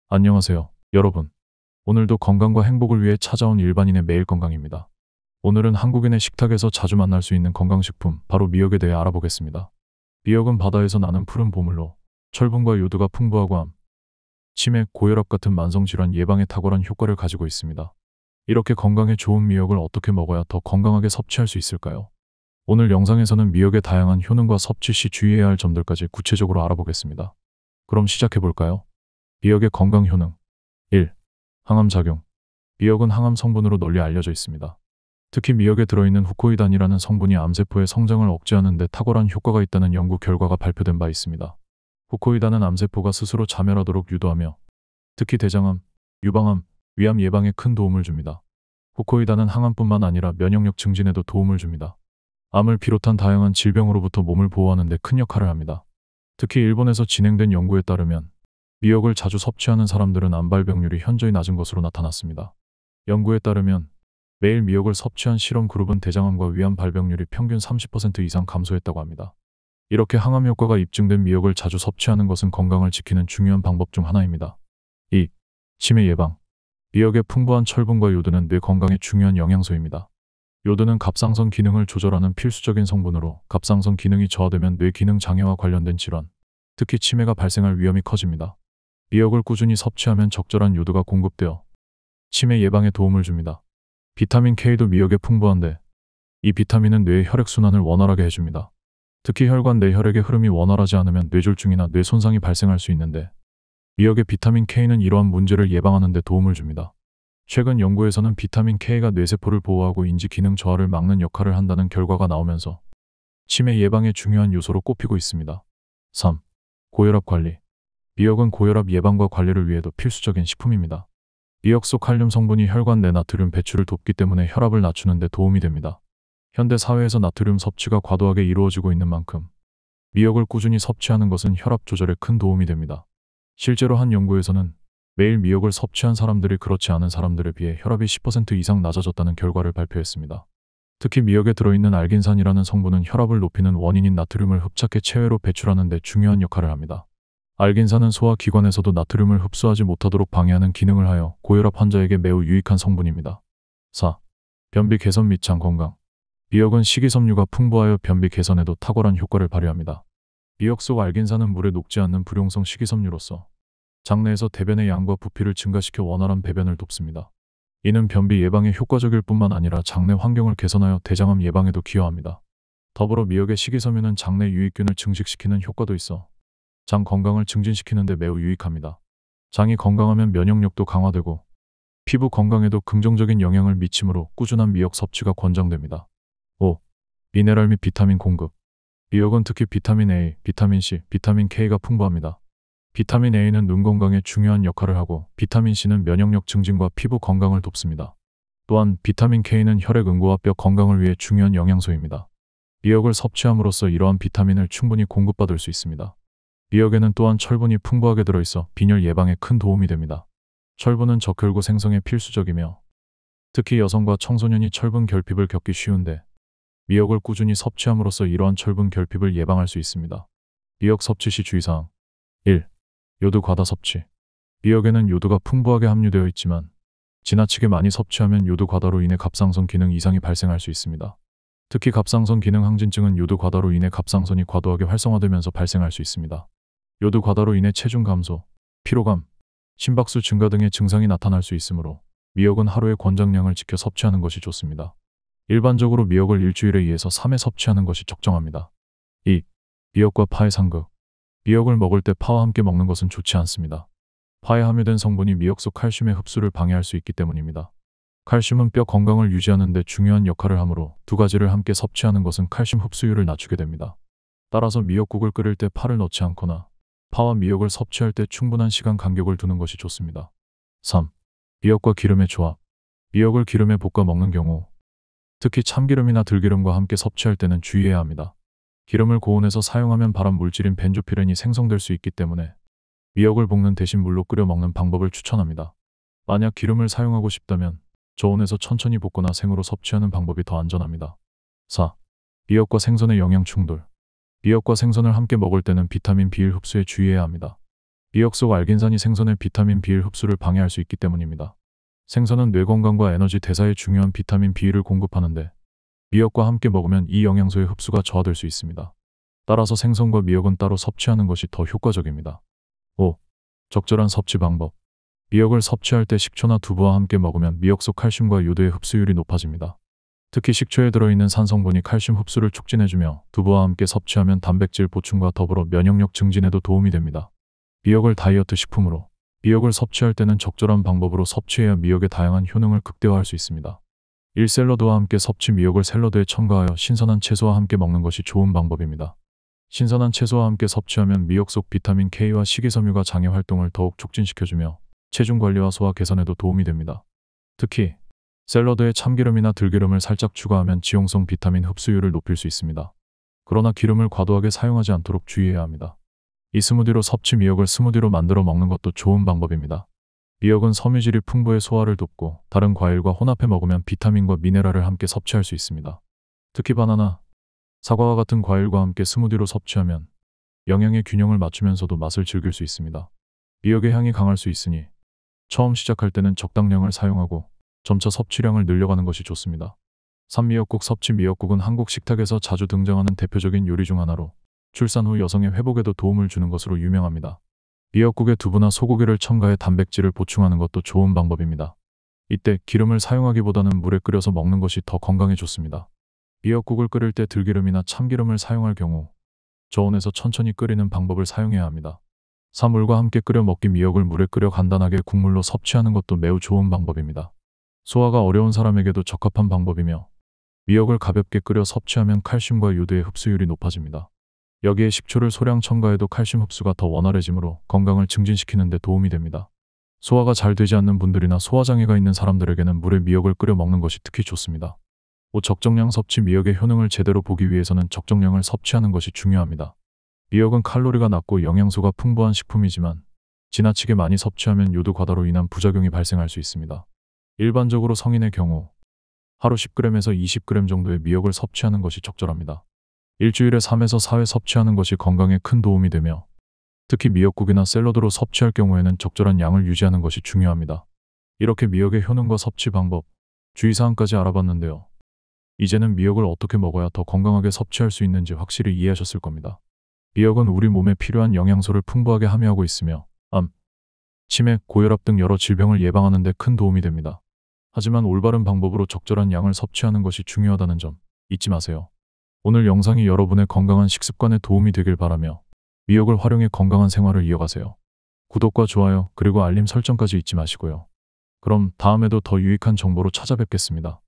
안녕하세요, 여러분. 오늘도 건강과 행복을 위해 찾아온 일반인의 매일 건강입니다. 오늘은 한국인의 식탁에서 자주 만날 수 있는 건강식품, 바로 미역에 대해 알아보겠습니다. 미역은 바다에서 나는 푸른 보물로 철분과 요드가 풍부하고 암, 치매, 고혈압 같은 만성질환 예방에 탁월한 효과를 가지고 있습니다. 이렇게 건강에 좋은 미역을 어떻게 먹어야 더 건강하게 섭취할 수 있을까요? 오늘 영상에서는 미역의 다양한 효능과 섭취 시 주의해야 할 점들까지 구체적으로 알아보겠습니다. 그럼 시작해볼까요? 미역의 건강 효능 1. 항암작용. 미역은 항암 성분으로 널리 알려져 있습니다. 특히 미역에 들어있는 후코이단이라는 성분이 암세포의 성장을 억제하는 데 탁월한 효과가 있다는 연구 결과가 발표된 바 있습니다. 후코이단은 암세포가 스스로 자멸하도록 유도하며 특히 대장암, 유방암, 위암 예방에 큰 도움을 줍니다. 후코이단은 항암뿐만 아니라 면역력 증진에도 도움을 줍니다. 암을 비롯한 다양한 질병으로부터 몸을 보호하는 데 큰 역할을 합니다. 특히 일본에서 진행된 연구에 따르면 미역을 자주 섭취하는 사람들은 암 발병률이 현저히 낮은 것으로 나타났습니다. 연구에 따르면 매일 미역을 섭취한 실험 그룹은 대장암과 위암 발병률이 평균 30% 이상 감소했다고 합니다. 이렇게 항암 효과가 입증된 미역을 자주 섭취하는 것은 건강을 지키는 중요한 방법 중 하나입니다. 2. 치매 예방. 미역의 풍부한 철분과 요드는 뇌 건강에 중요한 영양소입니다. 요드는 갑상선 기능을 조절하는 필수적인 성분으로 갑상선 기능이 저하되면 뇌 기능 장애와 관련된 질환, 특히 치매가 발생할 위험이 커집니다. 미역을 꾸준히 섭취하면 적절한 요드가 공급되어 치매 예방에 도움을 줍니다. 비타민 K도 미역에 풍부한데 이 비타민은 뇌의 혈액순환을 원활하게 해줍니다. 특히 혈관 내 혈액의 흐름이 원활하지 않으면 뇌졸중이나 뇌 손상이 발생할 수 있는데 미역의 비타민 K는 이러한 문제를 예방하는 데 도움을 줍니다. 최근 연구에서는 비타민 K가 뇌세포를 보호하고 인지 기능 저하를 막는 역할을 한다는 결과가 나오면서 치매 예방에 중요한 요소로 꼽히고 있습니다. 3. 고혈압 관리. 미역은 고혈압 예방과 관리를 위해도 필수적인 식품입니다. 미역 속 칼륨 성분이 혈관 내 나트륨 배출을 돕기 때문에 혈압을 낮추는 데 도움이 됩니다. 현대 사회에서 나트륨 섭취가 과도하게 이루어지고 있는 만큼 미역을 꾸준히 섭취하는 것은 혈압 조절에 큰 도움이 됩니다. 실제로 한 연구에서는 매일 미역을 섭취한 사람들이 그렇지 않은 사람들에 비해 혈압이 10% 이상 낮아졌다는 결과를 발표했습니다. 특히 미역에 들어있는 알긴산이라는 성분은 혈압을 높이는 원인인 나트륨을 흡착해 체외로 배출하는 데 중요한 역할을 합니다. 알긴산은 소화기관에서도 나트륨을 흡수하지 못하도록 방해하는 기능을 하여 고혈압 환자에게 매우 유익한 성분입니다. 4. 변비 개선 및 장 건강. 미역은 식이섬유가 풍부하여 변비 개선에도 탁월한 효과를 발휘합니다. 미역 속 알긴산은 물에 녹지 않는 불용성 식이섬유로서 장내에서 대변의 양과 부피를 증가시켜 원활한 배변을 돕습니다. 이는 변비 예방에 효과적일 뿐만 아니라 장내 환경을 개선하여 대장암 예방에도 기여합니다. 더불어 미역의 식이섬유는 장내 유익균을 증식시키는 효과도 있어 장 건강을 증진시키는 데 매우 유익합니다. 장이 건강하면 면역력도 강화되고 피부 건강에도 긍정적인 영향을 미치므로 꾸준한 미역 섭취가 권장됩니다. 5. 미네랄 및 비타민 공급. 미역은 특히 비타민 A, 비타민 C, 비타민 K가 풍부합니다. 비타민 A는 눈 건강에 중요한 역할을 하고 비타민 C는 면역력 증진과 피부 건강을 돕습니다. 또한 비타민 K는 혈액 응고와 뼈 건강을 위해 중요한 영양소입니다. 미역을 섭취함으로써 이러한 비타민을 충분히 공급받을 수 있습니다. 미역에는 또한 철분이 풍부하게 들어있어 빈혈 예방에 큰 도움이 됩니다. 철분은 적혈구 생성에 필수적이며 특히 여성과 청소년이 철분 결핍을 겪기 쉬운데 미역을 꾸준히 섭취함으로써 이러한 철분 결핍을 예방할 수 있습니다. 미역 섭취 시 주의사항 1. 요드 과다 섭취. 미역에는 요드가 풍부하게 함유되어 있지만 지나치게 많이 섭취하면 요드 과다로 인해 갑상선 기능 이상이 발생할 수 있습니다. 특히 갑상선 기능 항진증은 요드 과다로 인해 갑상선이 과도하게 활성화되면서 발생할 수 있습니다. 요드 과다로 인해 체중 감소, 피로감, 심박수 증가 등의 증상이 나타날 수 있으므로 미역은 하루의 권장량을 지켜 섭취하는 것이 좋습니다. 일반적으로 미역을 일주일에 2에서 3회 섭취하는 것이 적정합니다. 2. 미역과 파의 상극. 미역을 먹을 때 파와 함께 먹는 것은 좋지 않습니다. 파에 함유된 성분이 미역 속 칼슘의 흡수를 방해할 수 있기 때문입니다. 칼슘은 뼈 건강을 유지하는 데 중요한 역할을 하므로 두 가지를 함께 섭취하는 것은 칼슘 흡수율을 낮추게 됩니다. 따라서 미역국을 끓일 때 파를 넣지 않거나 파와 미역을 섭취할 때 충분한 시간 간격을 두는 것이 좋습니다. 3. 미역과 기름의 조합. 미역을 기름에 볶아 먹는 경우 특히 참기름이나 들기름과 함께 섭취할 때는 주의해야 합니다. 기름을 고온에서 사용하면 발암 물질인 벤조피렌이 생성될 수 있기 때문에 미역을 볶는 대신 물로 끓여 먹는 방법을 추천합니다. 만약 기름을 사용하고 싶다면 저온에서 천천히 볶거나 생으로 섭취하는 방법이 더 안전합니다. 4. 미역과 생선의 영양 충돌. 미역과 생선을 함께 먹을 때는 비타민 B1 흡수에 주의해야 합니다. 미역 속 알긴산이 생선의 비타민 B일 흡수를 방해할 수 있기 때문입니다. 생선은 뇌 건강과 에너지 대사에 중요한 비타민 B를 공급하는데 미역과 함께 먹으면 이 영양소의 흡수가 저하될 수 있습니다. 따라서 생선과 미역은 따로 섭취하는 것이 더 효과적입니다. 5. 적절한 섭취 방법. 미역을 섭취할 때 식초나 두부와 함께 먹으면 미역 속 칼슘과 요도의 흡수율이 높아집니다. 특히 식초에 들어있는 산성분이 칼슘 흡수를 촉진해주며 두부와 함께 섭취하면 단백질 보충과 더불어 면역력 증진에도 도움이 됩니다. 미역을 다이어트 식품으로. 미역을 섭취할 때는 적절한 방법으로 섭취해야 미역의 다양한 효능을 극대화할 수 있습니다. 1. 샐러드와 함께 섭취. 미역을 샐러드에 첨가하여 신선한 채소와 함께 먹는 것이 좋은 방법입니다. 신선한 채소와 함께 섭취하면 미역 속 비타민 K와 식이섬유가 장의 활동을 더욱 촉진시켜주며 체중 관리와 소화 개선에도 도움이 됩니다. 특히 샐러드에 참기름이나 들기름을 살짝 추가하면 지용성 비타민 흡수율을 높일 수 있습니다. 그러나 기름을 과도하게 사용하지 않도록 주의해야 합니다. 이 스무디로 섭취. 미역을 스무디로 만들어 먹는 것도 좋은 방법입니다. 미역은 섬유질이 풍부해 소화를 돕고 다른 과일과 혼합해 먹으면 비타민과 미네랄을 함께 섭취할 수 있습니다. 특히 바나나, 사과와 같은 과일과 함께 스무디로 섭취하면 영양의 균형을 맞추면서도 맛을 즐길 수 있습니다. 미역의 향이 강할 수 있으니 처음 시작할 때는 적당량을 사용하고 점차 섭취량을 늘려가는 것이 좋습니다. 3. 미역국 섭취. 미역국은 한국 식탁에서 자주 등장하는 대표적인 요리 중 하나로 출산 후 여성의 회복에도 도움을 주는 것으로 유명합니다. 미역국에 두부나 소고기를 첨가해 단백질을 보충하는 것도 좋은 방법입니다. 이때 기름을 사용하기보다는 물에 끓여서 먹는 것이 더 건강에 좋습니다. 미역국을 끓일 때 들기름이나 참기름을 사용할 경우 저온에서 천천히 끓이는 방법을 사용해야 합니다. 4. 물과 함께 끓여 먹기. 미역을 물에 끓여 간단하게 국물로 섭취하는 것도 매우 좋은 방법입니다. 소화가 어려운 사람에게도 적합한 방법이며 미역을 가볍게 끓여 섭취하면 칼슘과 요도의 흡수율이 높아집니다. 여기에 식초를 소량 첨가해도 칼슘 흡수가 더 원활해지므로 건강을 증진시키는 데 도움이 됩니다. 소화가 잘 되지 않는 분들이나 소화장애가 있는 사람들에게는 물에 미역을 끓여 먹는 것이 특히 좋습니다. 5. 적정량 섭취. 미역의 효능을 제대로 보기 위해서는 적정량을 섭취하는 것이 중요합니다. 미역은 칼로리가 낮고 영양소가 풍부한 식품이지만 지나치게 많이 섭취하면 요도 과다로 인한 부작용이 발생할 수 있습니다. 일반적으로 성인의 경우 하루 10g에서 20g 정도의 미역을 섭취하는 것이 적절합니다. 일주일에 3에서 4회 섭취하는 것이 건강에 큰 도움이 되며 특히 미역국이나 샐러드로 섭취할 경우에는 적절한 양을 유지하는 것이 중요합니다. 이렇게 미역의 효능과 섭취 방법, 주의사항까지 알아봤는데요. 이제는 미역을 어떻게 먹어야 더 건강하게 섭취할 수 있는지 확실히 이해하셨을 겁니다. 미역은 우리 몸에 필요한 영양소를 풍부하게 함유하고 있으며 암, 치매, 고혈압 등 여러 질병을 예방하는 데 큰 도움이 됩니다. 하지만 올바른 방법으로 적절한 양을 섭취하는 것이 중요하다는 점 잊지 마세요. 오늘 영상이 여러분의 건강한 식습관에 도움이 되길 바라며 미역을 활용해 건강한 생활을 이어가세요. 구독과 좋아요 그리고 알림 설정까지 잊지 마시고요. 그럼 다음에도 더 유익한 정보로 찾아뵙겠습니다.